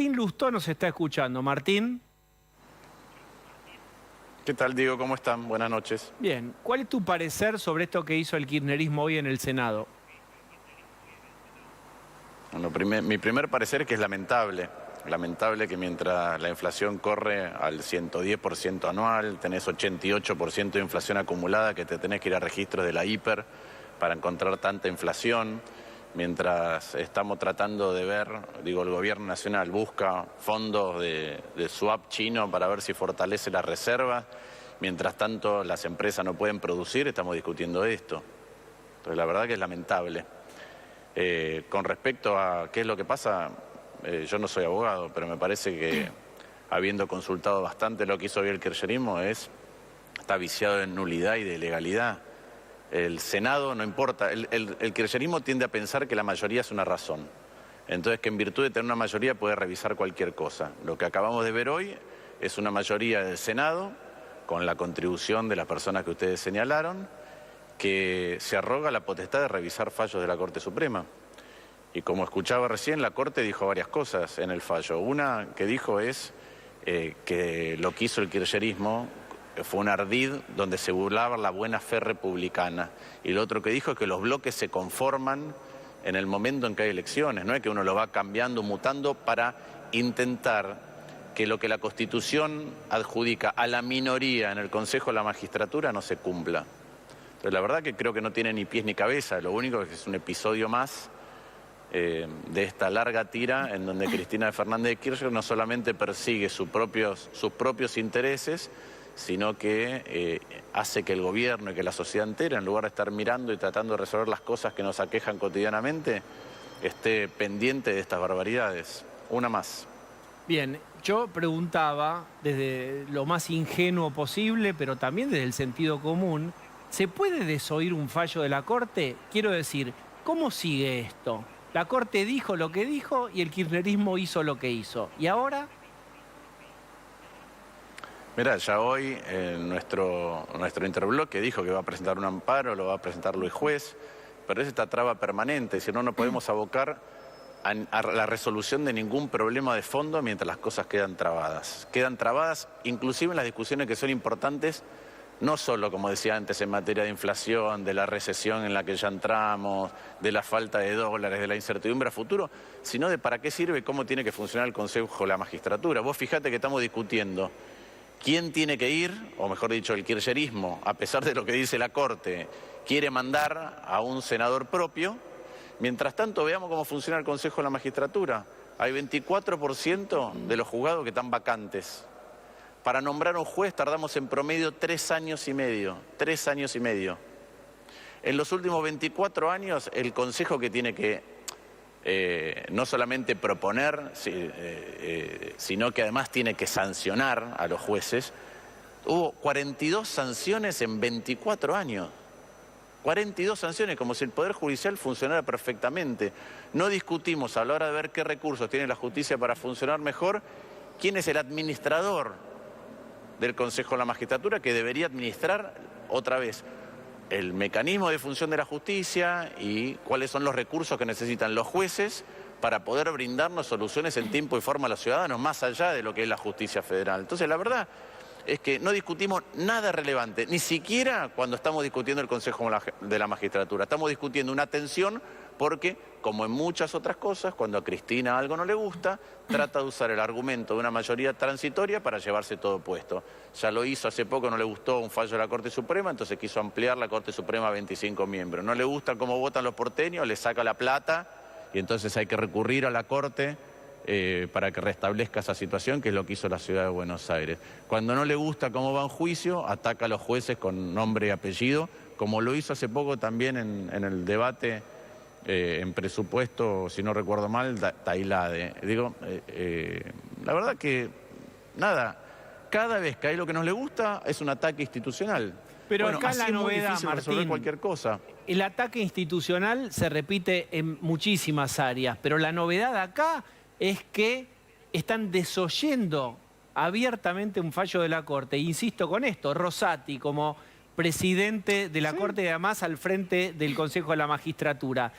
Martín Lustó nos está escuchando. Martín. ¿Qué tal, Diego? ¿Cómo están? Buenas noches. Bien, ¿cuál es tu parecer sobre esto que hizo el kirchnerismo hoy en el Senado? Bueno, mi primer parecer es que es lamentable. Lamentable que mientras la inflación corre al 110% anual, tenés 88% de inflación acumulada, que te tenés que ir a registros de la hiper para encontrar tanta inflación. Mientras estamos tratando de ver, el gobierno nacional busca fondos de swap chino para ver si fortalece las reservas. Mientras tanto, las empresas no pueden producir, estamos discutiendo esto. Entonces, la verdad que es lamentable. Con respecto a qué es lo que pasa, yo no soy abogado, pero me parece que, habiendo consultado bastante lo que hizo hoy el kirchnerismo, está viciado en nulidad y de legalidad. El Senado no importa, el kirchnerismo tiende a pensar que la mayoría es una razón. Entonces, que en virtud de tener una mayoría puede revisar cualquier cosa. Lo que acabamos de ver hoy es una mayoría del Senado, con la contribución de las personas que ustedes señalaron, que se arroga la potestad de revisar fallos de la Corte Suprema. Y como escuchaba recién, la Corte dijo varias cosas en el fallo. Una que dijo es que lo que hizo el kirchnerismo fue un ardid donde se burlaba la buena fe republicana. Y lo otro que dijo es que los bloques se conforman en el momento en que hay elecciones, no es que uno lo va cambiando, mutando para intentar que lo que la Constitución adjudica a la minoría en el Consejo de la Magistratura no se cumpla. Entonces, la verdad que creo que no tiene ni pies ni cabeza, lo único es que es un episodio más de esta larga tira en donde Cristina Fernández de Kirchner no solamente persigue sus propios intereses, sino que hace que el gobierno y que la sociedad entera, en lugar de estar mirando y tratando de resolver las cosas que nos aquejan cotidianamente, esté pendiente de estas barbaridades. Una más. Bien, yo preguntaba desde lo más ingenuo posible, pero también desde el sentido común, ¿se puede desoír un fallo de la Corte? Quiero decir, ¿cómo sigue esto? La Corte dijo lo que dijo y el kirchnerismo hizo lo que hizo. ¿Y ahora? Mirá, ya hoy nuestro interbloque dijo que va a presentar un amparo, lo va a presentar Luis Juez, pero es esta traba permanente, si no, no podemos abocar a la resolución de ningún problema de fondo mientras las cosas quedan trabadas. Quedan trabadas inclusive en las discusiones que son importantes, no solo, como decía antes, en materia de inflación, de la recesión en la que ya entramos, de la falta de dólares, de la incertidumbre a futuro, sino de para qué sirve y cómo tiene que funcionar el Consejo de la Magistratura. Vos fijate que estamos discutiendo quién tiene que ir, o mejor dicho, el kirchnerismo, a pesar de lo que dice la Corte, quiere mandar a un senador propio. Mientras tanto, veamos cómo funciona el Consejo de la Magistratura. Hay 24% de los juzgados que están vacantes. Para nombrar un juez tardamos en promedio 3 años y medio. 3 años y medio. En los últimos 24 años, el Consejo que tiene que no solamente proponer, sino que además tiene que sancionar a los jueces, hubo 42 sanciones en 24 años. 42 sanciones, como si el Poder Judicial funcionara perfectamente. No discutimos a la hora de ver qué recursos tiene la justicia para funcionar mejor, quién es el administrador del Consejo de la Magistratura que debería administrar otra vez el mecanismo de función de la justicia y cuáles son los recursos que necesitan los jueces para poder brindarnos soluciones en tiempo y forma a los ciudadanos, más allá de lo que es la justicia federal. Entonces, la verdad es que no discutimos nada relevante, ni siquiera cuando estamos discutiendo el Consejo de la Magistratura. Estamos discutiendo una tensión porque, como en muchas otras cosas, cuando a Cristina algo no le gusta, trata de usar el argumento de una mayoría transitoria para llevarse todo puesto. Ya lo hizo hace poco, no le gustó un fallo de la Corte Suprema, entonces quiso ampliar la Corte Suprema a 25 miembros. No le gusta cómo votan los porteños, le saca la plata y entonces hay que recurrir a la Corte para que restablezca esa situación, que es lo que hizo la ciudad de Buenos Aires. Cuando no le gusta cómo va en juicio, ataca a los jueces con nombre y apellido, como lo hizo hace poco también en el debate en presupuesto, si no recuerdo mal, Tailade. La verdad que, nada, cada vez que hay lo que nos le gusta es un ataque institucional. Pero bueno, acá la novedad, resolver Martín, cualquier cosa. El ataque institucional se repite en muchísimas áreas, pero la novedad acá es que están desoyendo abiertamente un fallo de la Corte. Insisto con esto, Rosati como presidente de la Corte y además al frente del Consejo de la Magistratura.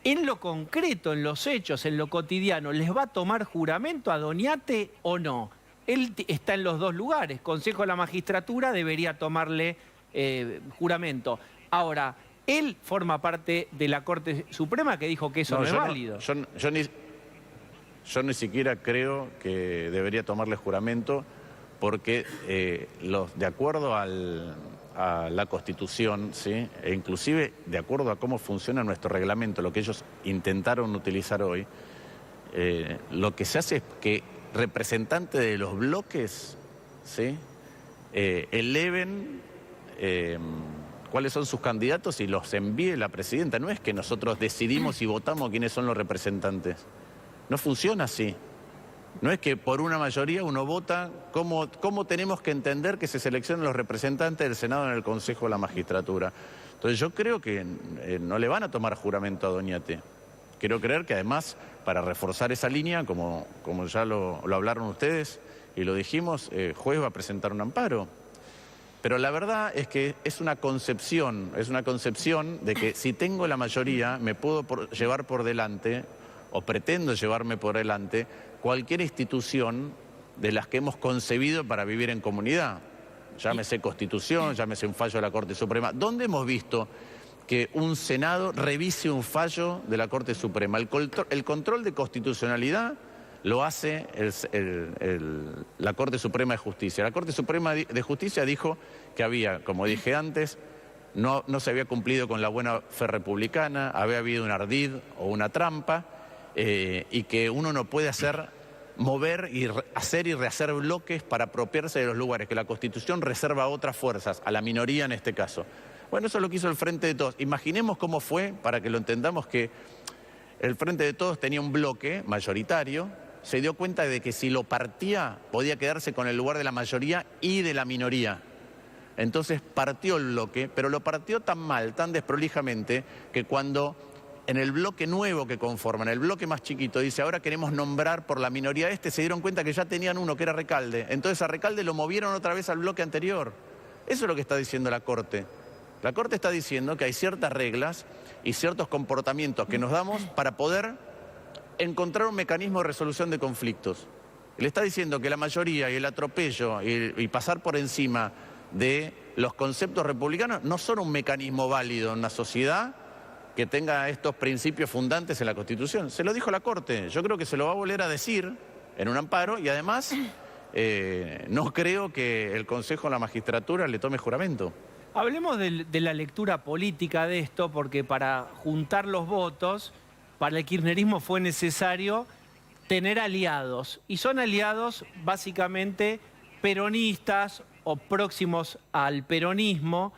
en lo concreto, en los hechos, en lo cotidiano, ¿les va a tomar juramento a Doñate o no? Él está en los dos lugares. Consejo de la Magistratura debería tomarle juramento. Ahora, él forma parte de la Corte Suprema que dijo que eso no es válido. Yo ni siquiera creo que debería tomarle juramento porque de acuerdo a la Constitución, ¿sí? E inclusive de acuerdo a cómo funciona nuestro reglamento, lo que ellos intentaron utilizar hoy, lo que se hace es que representantes de los bloques, ¿sí? Eleven cuáles son sus candidatos y los envíe la presidenta. No es que nosotros decidimos y votamos quiénes son los representantes. No funciona así. No es que por una mayoría uno vota. ¿Cómo tenemos que entender que se seleccionan los representantes del Senado en el Consejo de la Magistratura? Entonces yo creo que no le van a tomar juramento a Doñate. Quiero creer que además, para reforzar esa línea, como ya lo hablaron ustedes y lo dijimos, juez va a presentar un amparo. Pero la verdad es que es una concepción de que si tengo la mayoría me puedo llevar por delante, o pretendo llevarme por delante, cualquier institución de las que hemos concebido para vivir en comunidad. Llámese Constitución, llámese un fallo de la Corte Suprema. ¿Dónde hemos visto que un Senado revise un fallo de la Corte Suprema? El control de constitucionalidad lo hace la Corte Suprema de Justicia. La Corte Suprema de Justicia dijo que había, como dije antes, no se había cumplido con la buena fe republicana, había habido un ardid o una trampa, y que uno no puede mover y hacer y rehacer bloques para apropiarse de los lugares que la Constitución reserva a otras fuerzas, a la minoría en este caso. Bueno, eso es lo que hizo el Frente de Todos. Imaginemos cómo fue, para que lo entendamos, que el Frente de Todos tenía un bloque mayoritario, se dio cuenta de que si lo partía podía quedarse con el lugar de la mayoría y de la minoría. Entonces partió el bloque, pero lo partió tan mal, tan desprolijamente, que cuando en el bloque nuevo que conforman, el bloque más chiquito, dice ahora queremos nombrar por la minoría se dieron cuenta que ya tenían uno que era Recalde. Entonces a Recalde lo movieron otra vez al bloque anterior. Eso es lo que está diciendo la Corte. La Corte está diciendo que hay ciertas reglas y ciertos comportamientos que nos damos para poder encontrar un mecanismo de resolución de conflictos. Le está diciendo que la mayoría y el atropello y pasar por encima de los conceptos republicanos no son un mecanismo válido en una sociedad que tenga estos principios fundantes en la Constitución. Se lo dijo la Corte, yo creo que se lo va a volver a decir en un amparo y además no creo que el Consejo de la Magistratura le tome juramento. Hablemos de la lectura política de esto, porque para juntar los votos, para el kirchnerismo fue necesario tener aliados. Y son aliados básicamente peronistas o próximos al peronismo,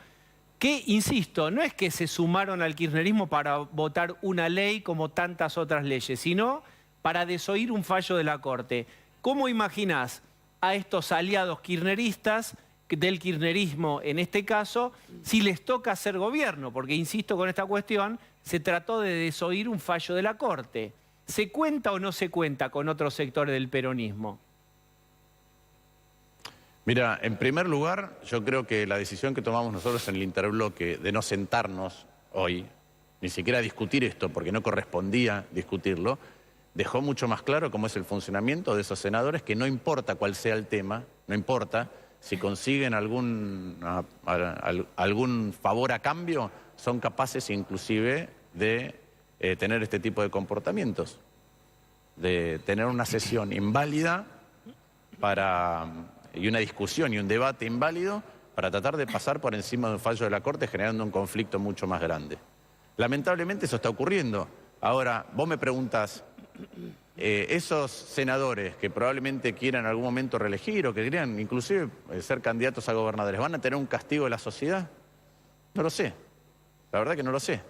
que, insisto, no es que se sumaron al kirchnerismo para votar una ley como tantas otras leyes, sino para desoír un fallo de la Corte. ¿Cómo imaginás a estos aliados kirchneristas, del kirchnerismo en este caso, si les toca hacer gobierno? Porque, insisto con esta cuestión, se trató de desoír un fallo de la Corte. ¿Se cuenta o no se cuenta con otros sectores del peronismo? Mira, en primer lugar, yo creo que la decisión que tomamos nosotros en el interbloque de no sentarnos hoy, ni siquiera discutir esto, porque no correspondía discutirlo, dejó mucho más claro cómo es el funcionamiento de esos senadores, que no importa cuál sea el tema, no importa, si consiguen algún favor a cambio, son capaces inclusive de tener este tipo de comportamientos, de tener una sesión inválida y una discusión y un debate inválido para tratar de pasar por encima de un fallo de la Corte, generando un conflicto mucho más grande. Lamentablemente eso está ocurriendo. Ahora, vos me preguntás, esos senadores que probablemente quieran en algún momento reelegir o que quieran inclusive ser candidatos a gobernadores, ¿van a tener un castigo de la sociedad? No lo sé. La verdad que no lo sé.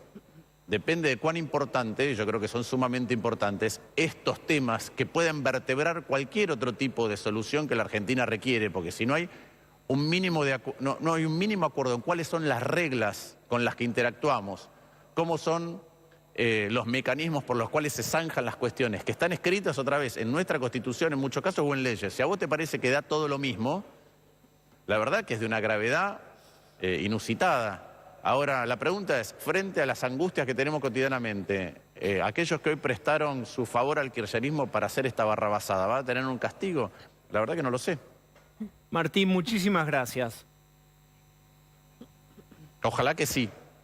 Depende de cuán importante, yo creo que son sumamente importantes, estos temas que pueden vertebrar cualquier otro tipo de solución que la Argentina requiere, porque si no hay un mínimo no hay un mínimo acuerdo en cuáles son las reglas con las que interactuamos, cómo son los mecanismos por los cuales se zanjan las cuestiones, que están escritas otra vez en nuestra Constitución en muchos casos o en leyes. Si a vos te parece que da todo lo mismo, la verdad que es de una gravedad inusitada. Ahora, la pregunta es, frente a las angustias que tenemos cotidianamente aquellos que hoy prestaron su favor al kirchnerismo para hacer esta barrabasada, ¿va a tener un castigo? La verdad que no lo sé. Martín, muchísimas gracias. Ojalá que sí.